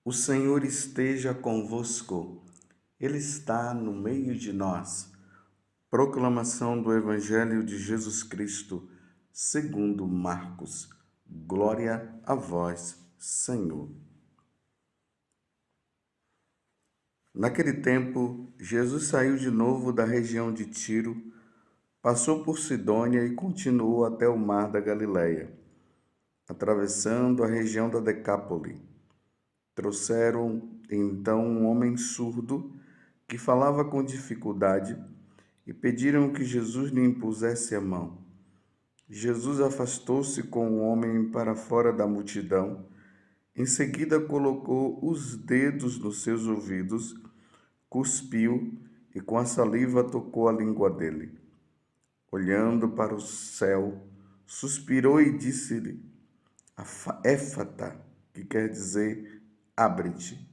O Senhor esteja convosco, Ele está no meio de nós. Proclamação do Evangelho de Jesus Cristo, segundo Marcos. Glória a vós, Senhor. Naquele tempo, Jesus saiu de novo da região de Tiro, passou por Sidônia e continuou até o mar da Galileia, atravessando a região da Decápole. Trouxeram então um homem surdo que falava com dificuldade e pediram que Jesus lhe impusesse a mão. Jesus afastou-se com o homem para fora da multidão. Em seguida, colocou os dedos nos seus ouvidos, cuspiu e com a saliva tocou a língua dele. Olhando para o céu, suspirou e disse-lhe: Éfata, que quer dizer abre-te.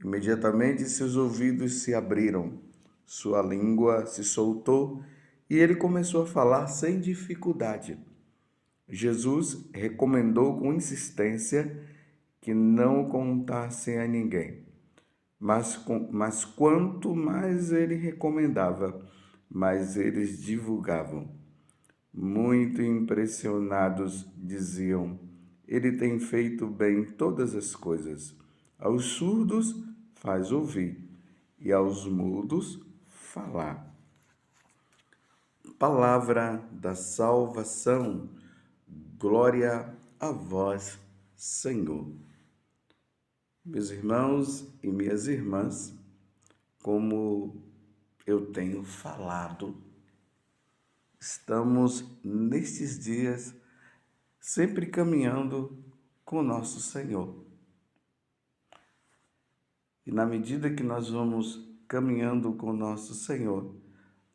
Imediatamente seus ouvidos se abriram, sua língua se soltou e ele começou a falar sem dificuldade. Jesus recomendou com insistência que não contassem a ninguém. Mas quanto mais ele recomendava, mais eles divulgavam. Muito impressionados, diziam: Ele tem feito bem todas as coisas. Aos surdos faz ouvir e aos mudos falar. Palavra da salvação. Glória a vós, Senhor. Meus irmãos e minhas irmãs, como eu tenho falado, estamos nestes dias sempre caminhando com o nosso Senhor. E na medida que nós vamos caminhando com o nosso Senhor,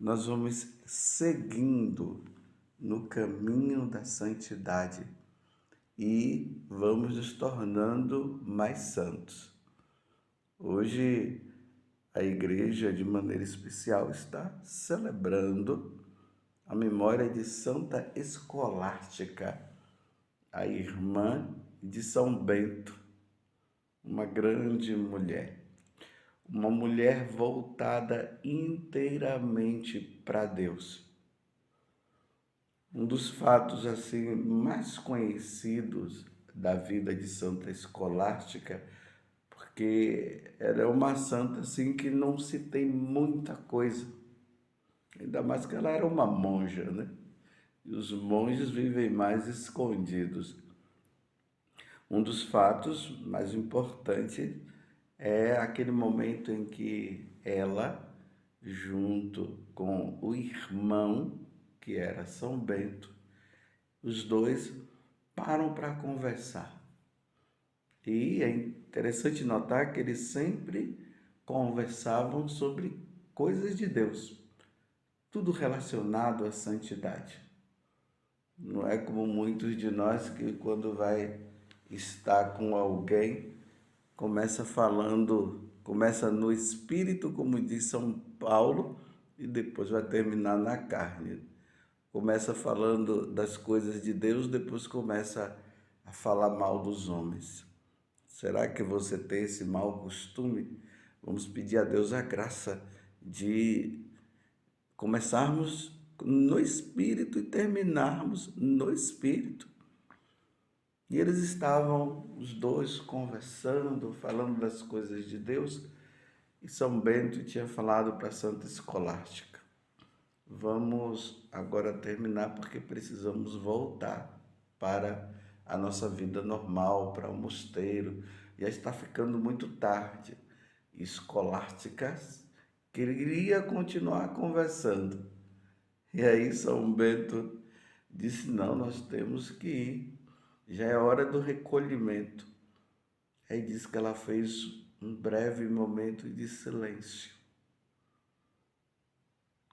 nós vamos seguindo no caminho da santidade e vamos nos tornando mais santos. Hoje, a igreja, de maneira especial, está celebrando a memória de Santa Escolástica, a irmã de São Bento, uma grande mulher, uma mulher voltada inteiramente para Deus. Um dos fatos assim mais conhecidos da vida de Santa Escolástica, porque ela é uma santa assim que não se tem muita coisa, ainda mais que ela era uma monja, né? E os monges vivem mais escondidos. Um dos fatos mais importantes é aquele momento em que ela, junto com o irmão, que era São Bento, os dois param para conversar. E é interessante notar que eles sempre conversavam sobre coisas de Deus, tudo relacionado à santidade. Não é como muitos de nós que quando vai estar com alguém, começa no espírito, como diz São Paulo, e depois vai terminar na carne. Começa falando das coisas de Deus, depois começa a falar mal dos homens. Será que você tem esse mau costume? Vamos pedir a Deus a graça de começarmos no Espírito e terminarmos no Espírito. E eles estavam, os dois, conversando, falando das coisas de Deus, e São Bento tinha falado para Santa Escolástica: vamos agora terminar porque precisamos voltar para a nossa vida normal, para o mosteiro. Já está ficando muito tarde. Escolástica queria continuar conversando. E aí São Bento disse: não, nós temos que ir. Já é hora do recolhimento. Aí diz que ela fez um breve momento de silêncio.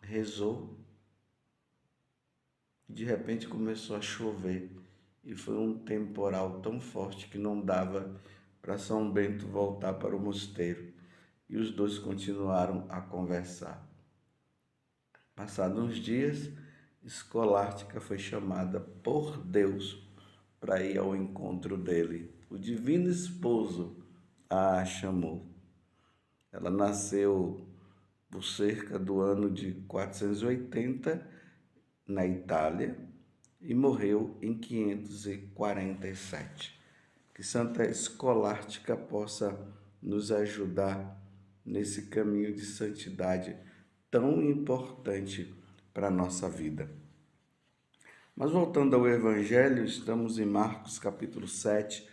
Rezou. De repente começou a chover. E foi um temporal tão forte que não dava para São Bento voltar para o mosteiro. E os dois continuaram a conversar. Passados uns dias, Escolástica foi chamada por Deus para ir ao encontro dele, o divino esposo, a chamou. Ela nasceu por cerca do ano de 480 na Itália e morreu em 547. Que Santa Escolástica possa nos ajudar nesse caminho de santidade tão importante para a nossa vida. Mas voltando ao Evangelho, estamos em Marcos capítulo 7,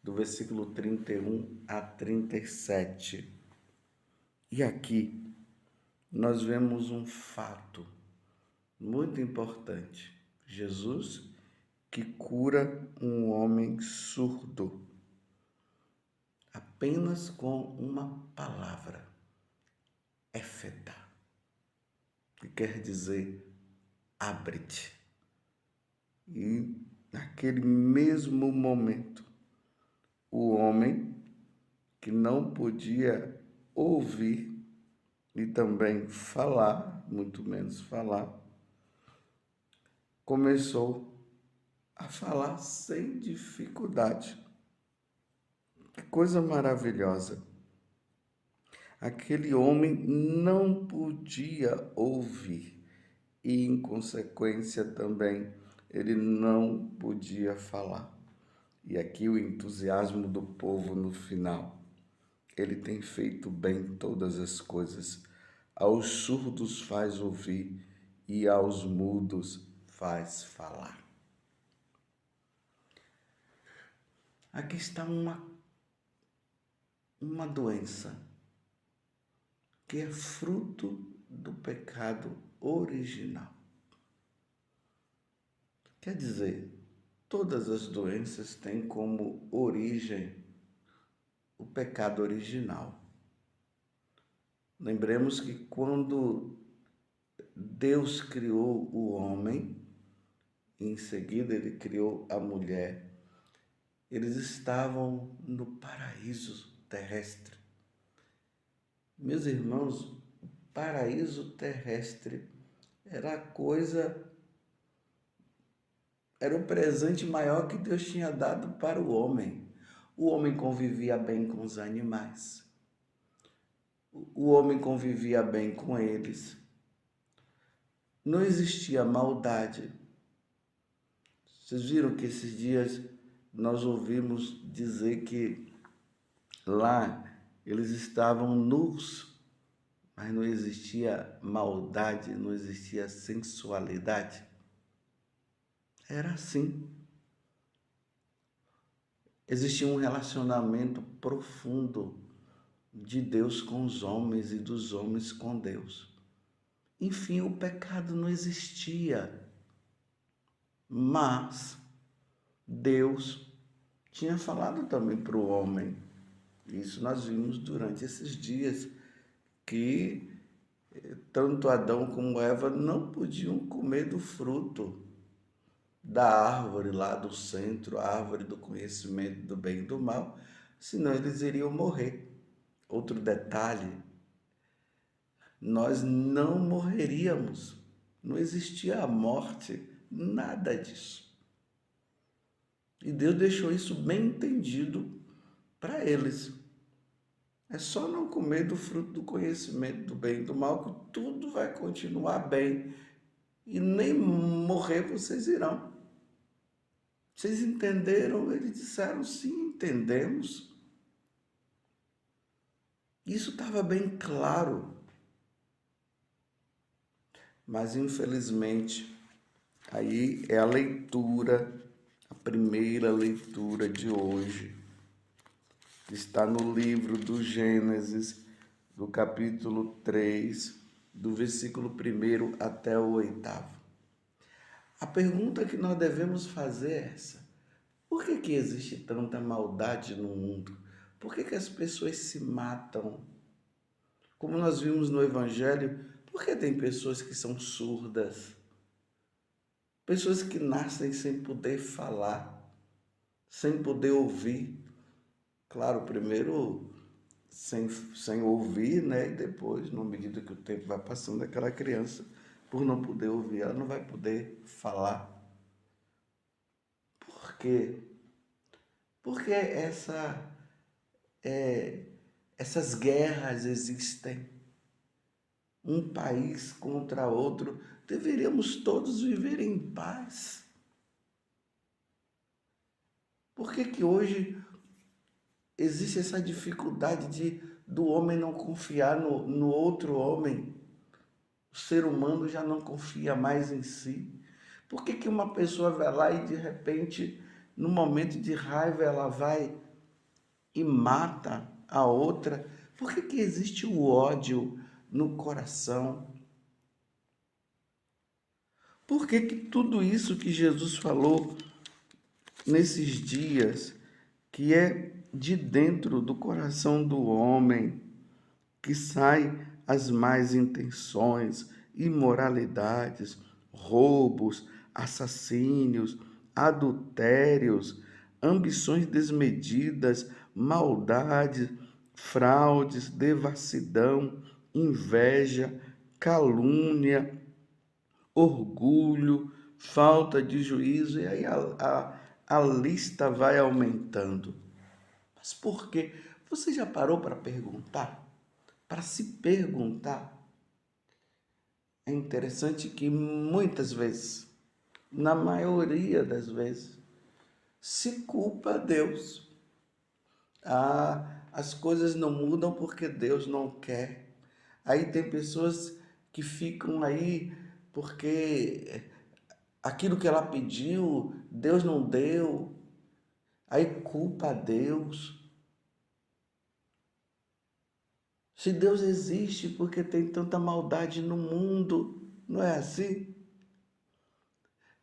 do versículo 31 a 37. E aqui nós vemos um fato muito importante. Jesus que cura um homem surdo apenas com uma palavra, éfeta, que quer dizer abre-te. E naquele mesmo momento, o homem que não podia ouvir e também falar, muito menos falar, começou a falar sem dificuldade. Que coisa maravilhosa! Aquele homem não podia ouvir e, em consequência, também ele não podia falar. E aqui o entusiasmo do povo no final. Ele tem feito bem todas as coisas. Aos surdos faz ouvir e aos mudos faz falar. Aqui está uma doença que é fruto do pecado original. Quer dizer, todas as doenças têm como origem o pecado original. Lembremos que quando Deus criou o homem, em seguida ele criou a mulher, eles estavam no paraíso terrestre. Meus irmãos, o paraíso terrestre era o presente maior que Deus tinha dado para o homem. O homem convivia bem com os animais. O homem convivia bem com eles. Não existia maldade. Vocês viram que esses dias nós ouvimos dizer que lá eles estavam nus, mas não existia maldade, não existia sensualidade. Era assim. Existia um relacionamento profundo de Deus com os homens e dos homens com Deus. Enfim, o pecado não existia, mas Deus tinha falado também para o homem. Isso nós vimos durante esses dias, que tanto Adão como Eva não podiam comer do fruto da árvore lá do centro, a árvore do conhecimento do bem e do mal, senão eles iriam morrer. Outro detalhe, nós não morreríamos, não existia a morte, nada disso. E Deus deixou isso bem entendido para eles. É só não comer do fruto do conhecimento do bem e do mal que tudo vai continuar bem e nem morrer vocês irão. Vocês entenderam? Eles disseram, sim, entendemos. Isso estava bem claro. Mas, infelizmente, aí é a leitura, a primeira leitura de hoje. Está no livro do Gênesis, do capítulo 3, do versículo 1 até o 8º. A pergunta que nós devemos fazer é essa: por que existe tanta maldade no mundo? Por que as pessoas se matam? Como nós vimos no Evangelho, por que tem pessoas que são surdas? Pessoas que nascem sem poder falar, sem poder ouvir. Claro, primeiro sem ouvir, né? E depois, na medida que o tempo vai passando, aquela criança, por não poder ouvir, ela não vai poder falar. Por quê? Porque essas guerras existem, um país contra outro, deveríamos todos viver em paz. Por que que hoje existe essa dificuldade do homem não confiar no outro homem? O ser humano já não confia mais em si. Por que que uma pessoa vai lá e de repente, no momento de raiva, ela vai e mata a outra? Por que que existe o ódio no coração? Por que que tudo isso que Jesus falou nesses dias, que é de dentro do coração do homem, que sai as más intenções, imoralidades, roubos, assassínios, adultérios, ambições desmedidas, maldades, fraudes, devassidão, inveja, calúnia, orgulho, falta de juízo, e aí a lista vai aumentando. Mas por quê? Você já parou para perguntar? Para se perguntar? É interessante que muitas vezes, na maioria das vezes, se culpa Deus. As coisas não mudam porque Deus não quer. Aí tem pessoas que ficam aí porque aquilo que ela pediu, Deus não deu. Aí culpa a Deus. Se Deus existe, porque tem tanta maldade no mundo, não é assim?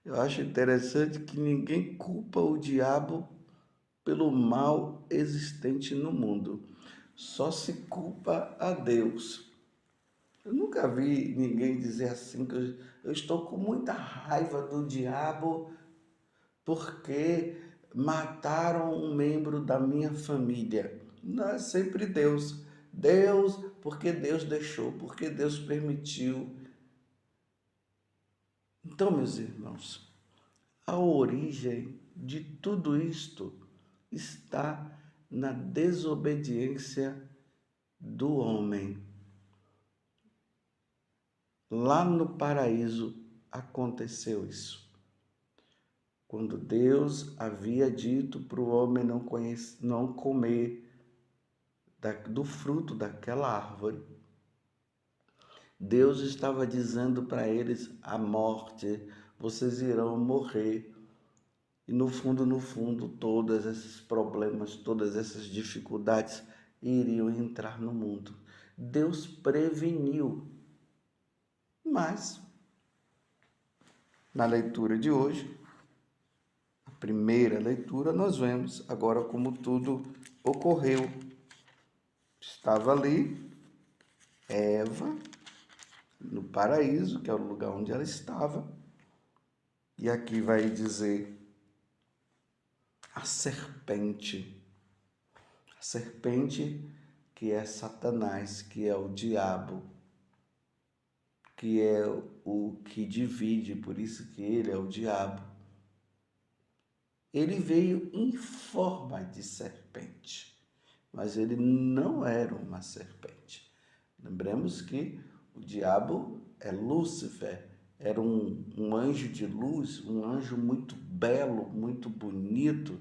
Eu acho interessante que ninguém culpa o diabo pelo mal existente no mundo. Só se culpa a Deus. Eu nunca vi ninguém dizer assim que eu estou com muita raiva do diabo porque mataram um membro da minha família. Não é sempre Deus. Deus, porque Deus deixou, porque Deus permitiu. Então, meus irmãos, a origem de tudo isto está na desobediência do homem. Lá no paraíso aconteceu isso. Quando Deus havia dito para o homem não comer do fruto daquela árvore, Deus estava dizendo para eles a morte, vocês irão morrer. E no fundo, todos esses problemas, todas essas dificuldades iriam entrar no mundo. Deus preveniu. Mas, na leitura de hoje, a primeira leitura, nós vemos agora como tudo ocorreu. Estava ali Eva, no paraíso, que é o lugar onde ela estava, e aqui vai dizer a serpente que é Satanás, que é o diabo, que é o que divide, por isso que ele é o diabo. Ele veio em forma de serpente, mas ele não era uma serpente. Lembremos que o diabo é Lúcifer, era um anjo de luz, um anjo muito belo, muito bonito,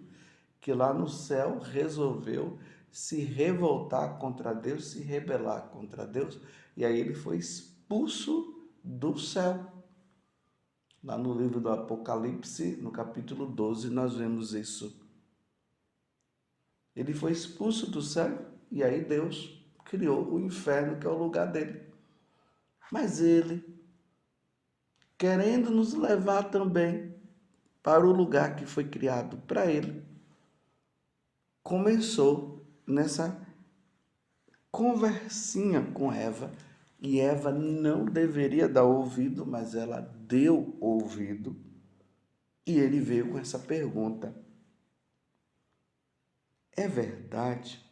que lá no céu resolveu se revoltar contra Deus, se rebelar contra Deus, e aí ele foi expulso do céu. Lá no livro do Apocalipse, no capítulo 12, nós vemos isso. Ele foi expulso do céu e aí Deus criou o inferno, que é o lugar dele. Mas ele, querendo nos levar também para o lugar que foi criado para ele, começou nessa conversinha com Eva, e Eva não deveria dar ouvido, mas ela deu ouvido, e ele veio com essa pergunta: é verdade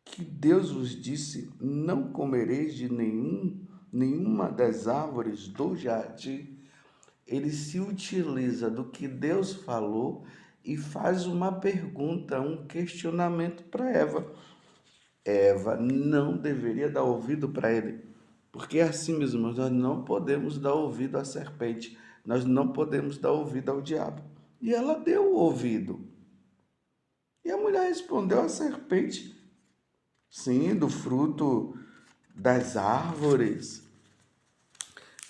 que Deus vos disse, não comereis de nenhuma das árvores do jardim? Ele se utiliza do que Deus falou e faz uma pergunta, um questionamento para Eva. Eva não deveria dar ouvido para ele, porque é assim, meus irmãos, nós não podemos dar ouvido à serpente, nós não podemos dar ouvido ao diabo. E ela deu o ouvido. E a mulher respondeu à serpente: sim, do fruto das árvores.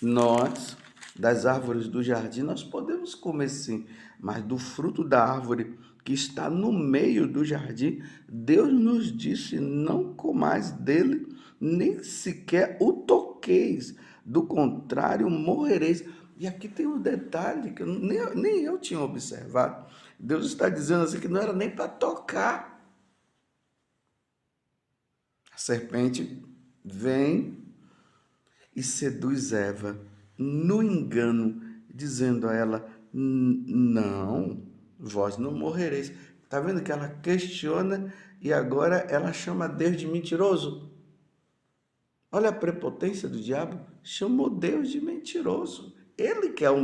Nós, das árvores do jardim, nós podemos comer sim, mas do fruto da árvore que está no meio do jardim, Deus nos disse: não comais dele, nem sequer o toqueis, do contrário, morrereis. E aqui tem um detalhe que nem eu tinha observado. Deus está dizendo assim que não era nem para tocar. A serpente vem e seduz Eva no engano, dizendo a ela: não, vós não morrereis. Está vendo que ela questiona e agora ela chama Deus de mentiroso? Olha a prepotência do diabo, chamou Deus de mentiroso. Ele que é o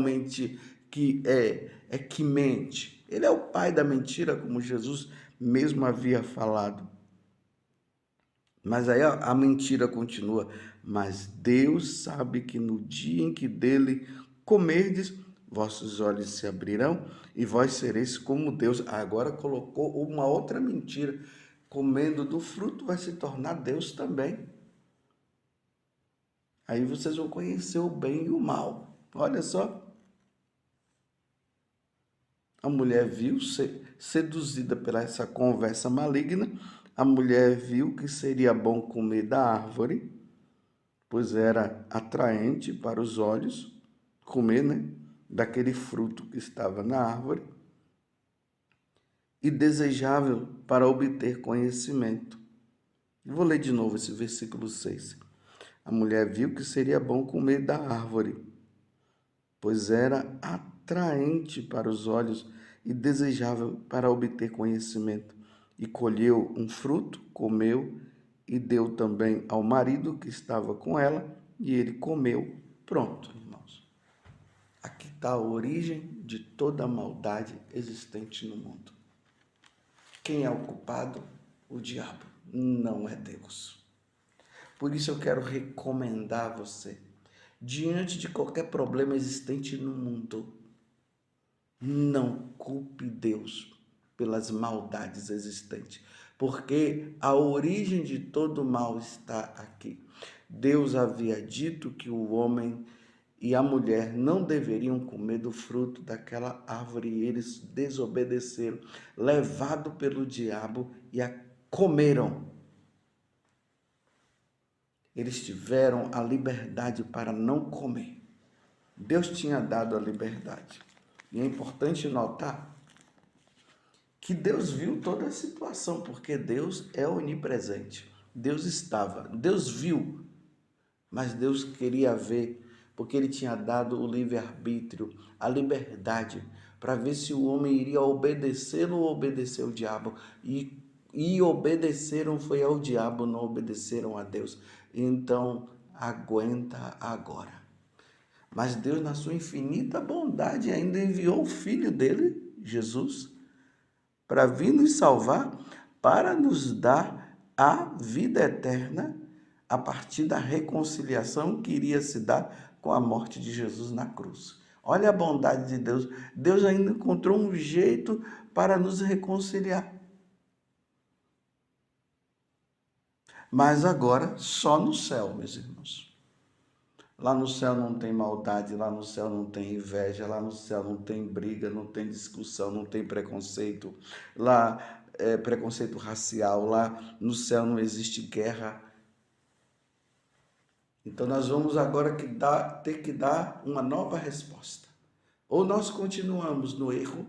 que mente. Ele é o pai da mentira, como Jesus mesmo havia falado. Mas aí a mentira continua. Mas Deus sabe que no dia em que dele comerdes, vossos olhos se abrirão e vós sereis como Deus. Agora colocou uma outra mentira. Comendo do fruto vai se tornar Deus também. Aí vocês vão conhecer o bem e o mal. Olha só. A mulher viu, seduzida pela essa conversa maligna, a mulher viu que seria bom comer da árvore, pois era atraente para os olhos comer, né, daquele fruto que estava na árvore, e desejável para obter conhecimento. Vou ler de novo esse versículo 6. A mulher viu que seria bom comer da árvore, pois era atraente para os olhos e desejável para obter conhecimento. E colheu um fruto, comeu e deu também ao marido que estava com ela, e ele comeu. Pronto, irmãos. Aqui está a origem de toda a maldade existente no mundo. Quem é o culpado? O diabo, não é Deus. Por isso eu quero recomendar a você, diante de qualquer problema existente no mundo, não culpe Deus pelas maldades existentes, porque a origem de todo mal está aqui. Deus havia dito que o homem e a mulher não deveriam comer do fruto daquela árvore, e eles desobedeceram, levados pelo diabo, e a comeram. Eles tiveram a liberdade para não comer. Deus tinha dado a liberdade. E é importante notar que Deus viu toda a situação, porque Deus é onipresente. Deus estava, Deus viu, mas Deus queria ver, porque ele tinha dado o livre-arbítrio, a liberdade, para ver se o homem iria obedecê-lo ou obedecer o diabo. E obedeceram foi ao diabo, não obedeceram a Deus. Então, aguenta agora. Mas Deus, na sua infinita bondade, ainda enviou o Filho dele, Jesus, para vir nos salvar, para nos dar a vida eterna, a partir da reconciliação que iria se dar com a morte de Jesus na cruz. Olha a bondade de Deus. Deus ainda encontrou um jeito para nos reconciliar. Mas agora só no céu, meus irmãos. Lá no céu não tem maldade, lá no céu não tem inveja, lá no céu não tem briga, não tem discussão, não tem preconceito. Lá é preconceito racial, lá no céu não existe guerra. Então nós vamos agora ter que dar uma nova resposta. Ou nós continuamos no erro,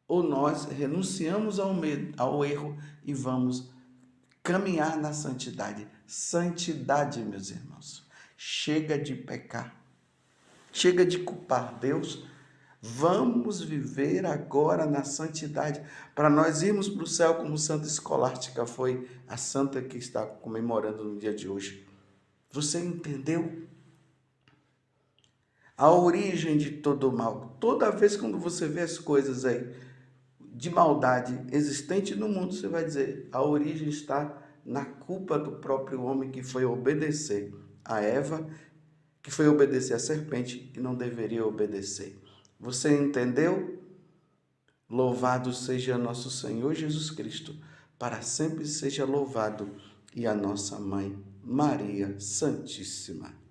ou nós renunciamos ao erro e vamos caminhar na santidade. Santidade, meus irmãos. Chega de pecar. Chega de culpar Deus. Vamos viver agora na santidade, para nós irmos para o céu como Santa Escolástica foi a santa que está comemorando no dia de hoje. Você entendeu? A origem de todo o mal. Toda vez quando você vê as coisas aí de maldade existente no mundo, você vai dizer, a origem está na culpa do próprio homem que foi obedecer a Eva, que foi obedecer à serpente e não deveria obedecer. Você entendeu? Louvado seja nosso Senhor Jesus Cristo, para sempre seja louvado, e a nossa mãe, Maria Santíssima.